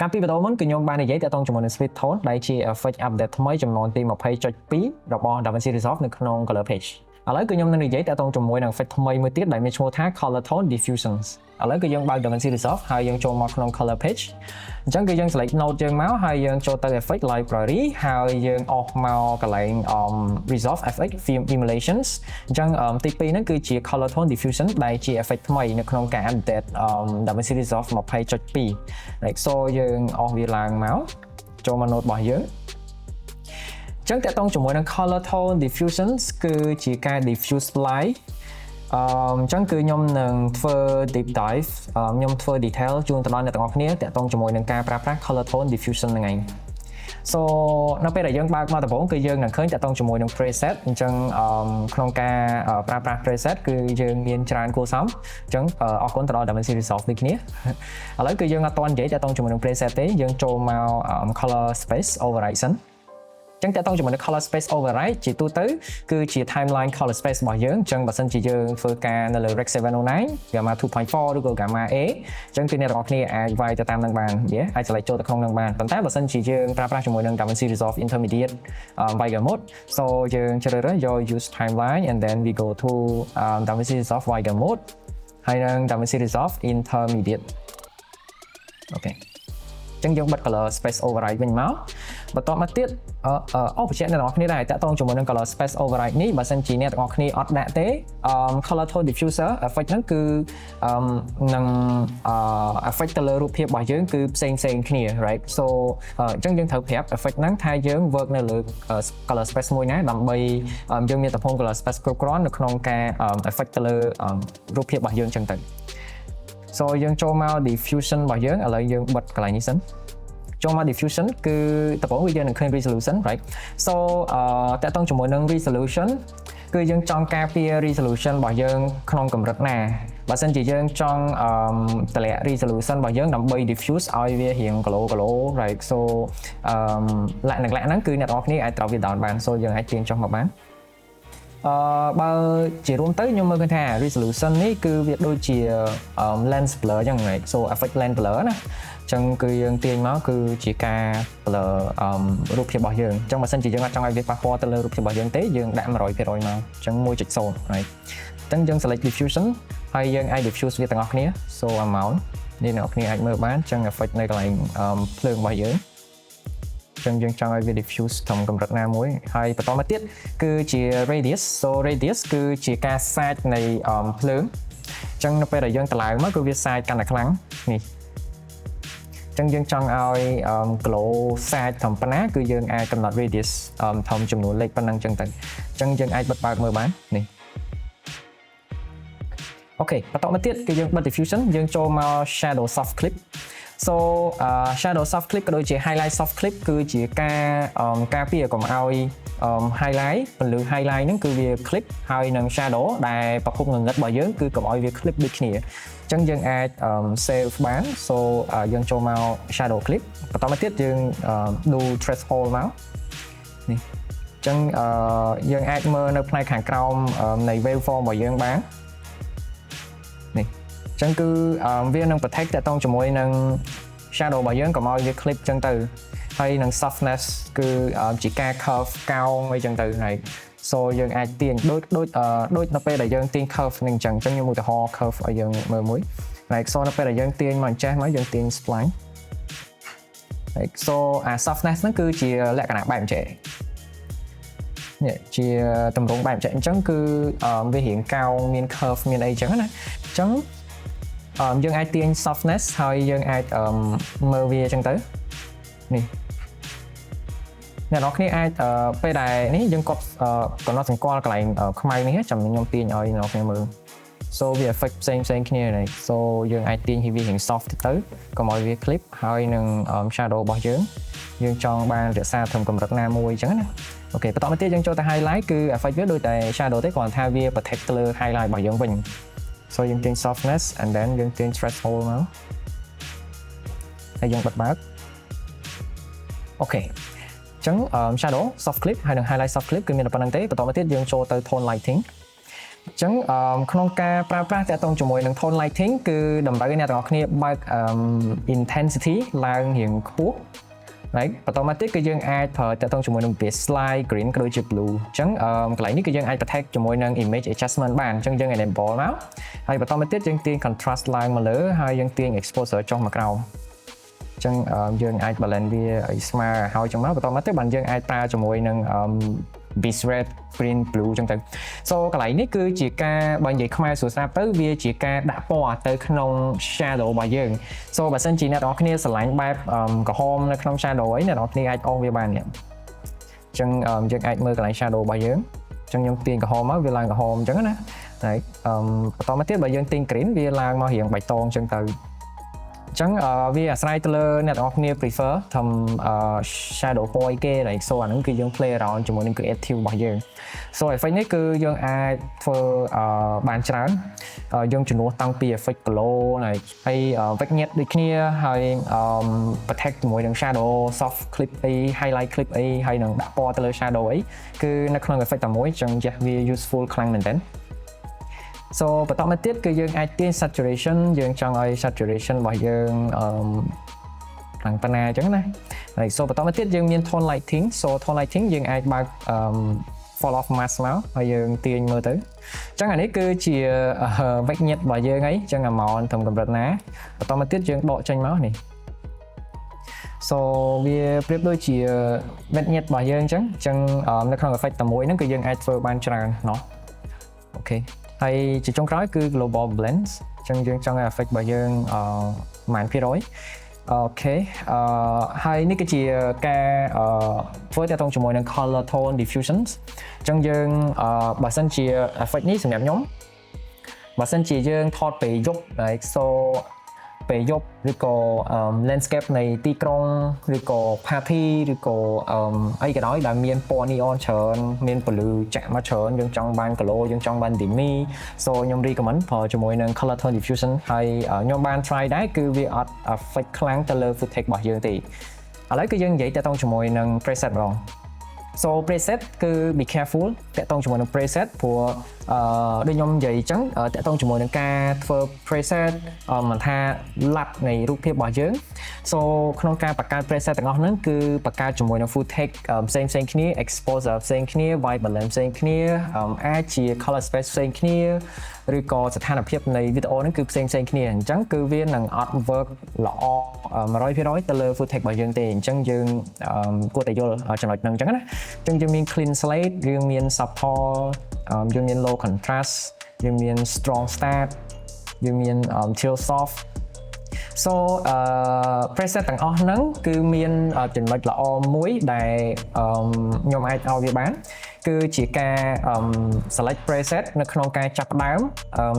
កាលពីវីដេអូមុនគឺខ្ញុំបាននិយាយទាក់ទងជាមួយនឹង Sweet Tone ដែលជា effect update ថ្មីចំនួនទី20.2 របស់ DaVinci Resolve នៅក្នុង Color Page ឥឡូវគឺខ្ញុំនឹងនិយាយទាក់ទងជាមួយនឹង effect ថ្មីមួយទៀតដែលមានឈ្មោះថា Color Tone Diffusions ឥឡូវគឺយើងបើក DaVinci Resolve ហើយយើងចូលមកក្នុង Color Page អញ្ចឹងគឺយើង select node យើងមកហើយយើងចូលទៅ effect library ហើយយើង off មកកន្លែង Resolve FX Film Emulations អញ្ចឹងទី2ហ្នឹងគឺជា Color Tone Diffusion ដែលជា effect ថ្មីនៅក្នុងការ update DaVinci Resolve 20.2 like so យើង off វាឡើងមកចូលមក node របស់យើងចឹងតើតង់ជាមួយនឹង color tone diffusions គឺជាការ diffuse light អញ្ចឹងគឺខ្ញុំនឹងធ្វើ deep dive ខ្ញុំធ្វើ detail ជូនទៅដល់អ្នកទាំងអស់គ្នាតើតង់ជាមួយនឹងការប្រើប្រាស់ color tone diffusion ហ្នឹងឯង so នៅពេលដែលយើងបើកមកដំបូងគឺយើងនឹងឃើញតើតង់ជាមួយនឹង preset អញ្ចឹងក្នុងការប្រើប្រាស់ preset គឺយើងមានច្រើនគួរសមអញ្ចឹងអរគុណទៅដល់ DaVinci Resolve ដូចគ្នាឥឡូវគឺយើងអត់ទាន់និយាយតើតង់ជាមួយនឹង preset ទេយើងចូលមក color space override សិនចឹងតើតង់ជាមួយនឹង color space override ជាទូទៅគឺជា timeline color space របស់យើងចឹងបើសិនជាយើងធ្វើការនៅលើ Rec 709 Gamma 2.4 ឬក៏ Gamma A ចឹងគឺអ្នកទាំងអស់គ្នាអាចវាយទៅតាមនឹងបានអាច select ចូលទៅក្នុងនឹងបានប៉ុន្តែបើសិនជាយើងប្រើប្រាស់ជាមួយនឹង DaVinci Resolve Intermediate Viger mode so យើងជ្រើសរើសយក use timeline and then we go to DaVinci Resolve Viger mode ហើយនឹង DaVinci Resolve Intermediate អូខេចឹងយើងបិទ color space override វិញមកបន្ទាប់មកទៀតបញ្ជាក់អ្នកទាំងអស់គ្នាដែរតាក់ទងជាមួយនឹង color space override នេះបើសិនជាអ្នកទាំងអស់គ្នាអត់ដាក់ទេ color tone diffuser effect ហ្នឹងគឺនឹង effect ទៅលើរូបភាពរបស់យើងគឺផ្សេងគ្នា right so អញ្ចឹងយើងត្រូវប្រាប់ effect ហ្នឹងថាយើង work នៅលើ color space មួយណាដើម្បីយើងមានទំហំ color space គ្រប់គ្រាន់នៅក្នុងការ effect ទៅលើរូបភាពរបស់យើងអញ្ចឹងទៅso យើងចូលមក diffusion របស់យើងឥឡូវយើងបិទកន្លែងនេះសិនចូលមក diffusion គឺដំបូងយើងនឹងឃើញ resolution right so តើតង់ជាមួយនឹង resolution គឺយើងចង់ការពារ resolution របស់យើងក្នុងកម្រិតណាបើសិនជាយើងចង់តម្លាក់ resolution របស់យើងដើម្បី diffuse ឲ្យវារៀង glow right so លក្ខណៈហ្នឹងគឺអ្នកនរគ្នាអាចត្រូវវា down បាន so យើងអាចទាញចុះមកបានបើជារួមទៅខ្ញុំមើលឃើញថា resolution នេះគឺវាដូចជា lens blur អញ្ចឹង right so effect lens blur ណាអញ្ចឹងគឺយើងទាញមកគឺជាការ blur រូបភាពរបស់យើងអញ្ចឹងបើសិនជាយើងអត់ចង់ឲ្យវាប៉ះពាល់ទៅលើរូបភាពរបស់យើងទេយើងដាក់ 100% មកអញ្ចឹង 1.0 right អញ្ចឹងយើង select diffusion ហើយយើងអាច diffuse វាទាំងអស់គ្នា so amount នេះអ្នកនរគ្នាអាចមើលបានអញ្ចឹង effect នៅកន្លែងភ្លើងរបស់យើងចឹងយើងចង់ឲ្យវា diffuse ក្នុងកម្រិតណាមួយហើយបន្តមកទៀតគឺជា radius so radius គឺជាការសាចនៃភ្លើងចឹងនៅពេលដែលយើងតម្លើងមកគឺវាសាចកាន់តែខ្លាំងនេះចឹងយើងចង់ឲ្យ glow សាចធំប៉ុណ្ណាគឺយើងអាចកំណត់ radius ធំចំនួនលេខប៉ុណ្ណឹងចឹងទៅចឹងយើងអាចបិទបើកមើលបាននេះអូខេបន្តមកទៀតគឺយើងបិទ diffusion យើងចូលមក shadow soft clip so shadow soft clip ក៏ដូចជា highlight soft clip គឺជាការពារកុំឲ្យ highlight ពន្លឺ highlight ហ្នឹងគឺវា clip ហើយនឹង shadow ដែលប្រភពងងឹតរបស់យើងគឺកុំឲ្យវា clip ដូចគ្នាអញ្ចឹងយើងអាច save បាន so យើងចូលមក shadow clip បន្តមកទៀតយើងដូរ threshold មកនេះអញ្ចឹងយើងអាចមើលនៅផ្នែកខាងក្រោមនៃ waveform របស់យើងបាននេះអញ្ចឹងគឺវានឹង protect តាក់ទងជាមួយនឹង shadow របស់យើងកុំឲ្យវា clip អញ្ចឹងទៅហើយនឹង softness គឺជាការ curve កោងអីចឹងទៅហើយ so យើងអាចទាញដូចនៅពេលដែលយើងទាញ curve នឹងអញ្ចឹងខ្ញុំឧទាហរណ៍ curve ឲ្យយើងមើលមួយ like so នៅពេលដែលយើងទាញមកចេះមកយើងទាញ spline like so softness ហ្នឹងគឺជាលក្ខណៈបែបអញ្ចឹងនេះជាតម្រង់បែបអញ្ចឹងគឺវារៀងកោងមាន curve មានអីចឹងណាអញ្ចឹងយើងអាចទាញ softness ហើយយើងអាចមើលវាអញ្ចឹងទៅនេះអ្នកនរគ្នាអាចពេលដែលនេះយើងកត់កំណត់សម្គាល់កន្លែងខ្មៅនេះចាំខ្ញុំទាញឲ្យអ្នកនរគ្នាមើល so វា effect ផ្សេងគ្នានេះ so យើងអាចទាញឲ្យវារៀង soft ទៅកុំឲ្យវា clip ហើយនឹង shadow របស់យើងចង់បានរក្សាធំកម្រិតណាមួយអញ្ចឹងណាអូខេបន្តមកទៀតយើងចូលទៅ highlight គឺ effect វាដូចតែ shadow ទេគ្រាន់ថាវា protect ទៅលើ highlight របស់យើងវិញso យើងទាញ softness and then យើងទាញ threshold មកហើយយើងបិទបើកអូខេអញ្ចឹង shadow soft clip ហើយនឹង highlight soft clip គឺមានតែប៉ុណ្្នឹងទេបន្តមកទៀតយើងចូលទៅ tone lighting ចឹងក្នុងការប្រើប្រាស់តាក់ទងជាមួយនឹង tone lighting គឺតម្រូវឲ្យអ្នកទាំងអស់គ្នាបើក intensity ឡើងរៀងខ្ពស់ right បន្តមកទៀតគឺយើងអាចប្រើតាក់ទងជាមួយនឹងវា slide green ក៏ដូចជា blue ចឹងកន្លែងនេះគឺយើងអាច protect ជាមួយនឹង image adjustment បានចឹងយើង enable មកហើយបន្តមកទៀតយើងទាញ contrast ឡើងមកលើហើយយើងទាញ exposure ចុះមកក្រោមចឹងយើងអាច balance វាឲ្យស្មើហើយចឹងមកបន្តមកទៀតបានយើងអាចប្រើជាមួយនឹង base red green blue ចឹងទៅ so កន្លែងនេះគឺជាការបើនិយាយខ្មែរសួរស្រាប់ទៅវាជាការដាក់ពណ៌ទៅក្នុង shadow របស់យើង so បើសិនជាអ្នកនរគ្នាស្រឡាញ់បែបក្រហមនៅក្នុង shadow អីអ្នកនរគ្នាអាចអស់វាបាននេះចឹងយើងអាចមើលកន្លែង shadow របស់យើងចឹងខ្ញុំទាញក្រហមមកវាឡើងក្រហមចឹងណាហើយបន្តមកទៀតបើយើងទាញ green វាឡើងមករាងបៃតងចឹងទៅចឹងវាអាស្រ័យទៅលើអ្នកទាំងអស់គ្នា prefer ធ្វើ shadow ពណ៌អីគេហើយ so អាហ្នឹងគឺយើង play around ជាមួយនឹង creative របស់យើង so effect នេះគឺយើងអាចធ្វើបានច្រើនយើងជំនួសតាំងពី effect glow ហើយ vignette ដូចគ្នាហើយ protect ជាមួយនឹង shadow soft clip អី highlight clip អីហើយនឹងដាក់ពណ៌ទៅលើ shadow អីគឺនៅក្នុង effect តែមួយចឹងវា useful ខ្លាំងមែនទែនso បន្តមកទៀតគឺយើងអាចទាញ saturation យើងចង់ឲ្យ saturation របស់យើងខ្លាំងប៉ុណ្ណាអញ្ចឹងណាហើយ so បន្តមកទៀតយើងមាន tone lighting so tone lighting យើងអាចបើកfall off mask មកហើយយើងទាញមើលទៅអញ្ចឹងអានេះគឺជា vignette របស់យើងអីអញ្ចឹង amount ត្រឹមកម្រិតណាបន្តមកទៀតយើងដកចេញមកនេះ so វាប្រៀបដូចជា vignette របស់យើងអញ្ចឹងនៅក្នុង effect តែមួយហ្នឹងគឺយើងអាចធ្វើបានច្រើនเนาะអូខេហើយជាចុងក្រោយគឺ global blends អញ្ចឹងយើងចង់ឲ្យ effect របស់យើងប្រហែល%អូខេហើយនេះគឺជាការធ្វើតាក់ទងជាមួយនឹង color tone diffusions អញ្ចឹងយើងបើសិនជា effect នេះសម្រាប់ខ្ញុំបើសិនជាយើងថតពេលយប់ like so ពេលយប់ឬក៏ landscape នៃទីក្រុងឬក៏ party ឬក៏អីក៏ដោយដែលមានពណ៌ neon ច្រើនមានពលឺចាក់មកច្រើនយើងចង់បាន glow យើងចង់បាន dimmy so ខ្ញុំ recommend ប្រើជាមួយនឹង color tone diffusion ហើយខ្ញុំបាន try ដែរគឺវាអត់ effect ខ្លាំងទៅលើ footage របស់យើងទេឥឡូវគឺយើងនិយាយតាក់ទងជាមួយនឹង preset ម្ដងso preset គឺ be careful តាក់ទងជាមួយនឹង preset ព្រោះដូចខ្ញុំនិយាយអញ្ចឹងតាក់ទងជាមួយនឹងការធ្វើ preset មិនថា LUT នៃរូបភាពរបស់យើង so ក្នុងការបង្កើត preset ទាំងអស់ហ្នឹងគឺបង្កើតជាមួយនឹង footage ផ្សេងៗគ្នា exposure ផ្សេងគ្នា white balance ផ្សេងគ្នាអាចជា color space ផ្សេងគ្នាឬក៏ស្ថានភាពនៃវីដេអូហ្នឹងគឺផ្សេងគ្នាអញ្ចឹងគឺវានឹងអត់ work ល្អ 100% ទៅលើ footage របស់យើងទេអញ្ចឹងយើងគួរតែយល់ចំណុចហ្នឹងអញ្ចឹងណាអញ្ចឹងយើងមាន clean slate យើងមាន subtle យើងមាន low contrast យើងមាន strong start យើងមាន chill soft so preset ទាំងអស់ហ្នឹងគឺមានចំណុចល្អមួយដែលខ្ញុំអាចឲ្យវាបានគឺជាការ select preset នៅក្នុងការចាប់ផ្ដើម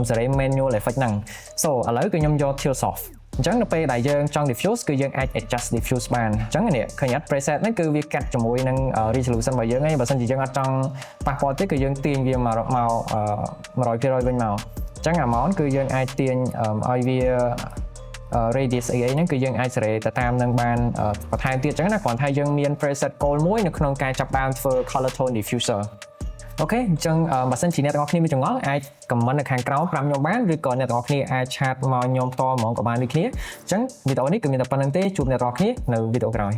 Serene manual effect ហ្នឹង so ឥឡូវគឺខ្ញុំយក chill soft អញ្ចឹងនៅពេលដែលយើងចង់ diffuse គឺយើងអាច adjust diffuse បានអញ្ចឹងនេះឃើញអត់ preset ហ្នឹងគឺវាកាត់ជាមួយនឹង resolution របស់យើងឯងបើមិនជាយើងអត់ចង់ប៉ះពាល់ទេគឺយើងទាញវាមក 100% វិញមកអញ្ចឹង amount គឺយើងអាចទាញឲ្យវាradius អីហ្នឹងគឺយើងអាចសេរីទៅតាមនឹងបានបន្ថែមទៀតអញ្ចឹងណាគ្រាន់តែយើងមាន preset goal មួយនៅក្នុងការចាប់បានធ្វើ color tone diffuser អូខេអញ្ចឹងបើសិនជាអ្នកទាំងអស់គ្នាមានចម្ងល់អាច comment នៅខាងក្រោមប្រាប់ខ្ញុំបានឬក៏អ្នកទាំងអស់គ្នាអាចឆាតមកខ្ញុំផ្ទាល់ហ្មងក៏បានដូចគ្នាអញ្ចឹងវីដេអូនេះគឺមានតែប៉ុណ្្នឹងទេជួបអ្នកទាំងអស់គ្នានៅវីដេអូក្រោយ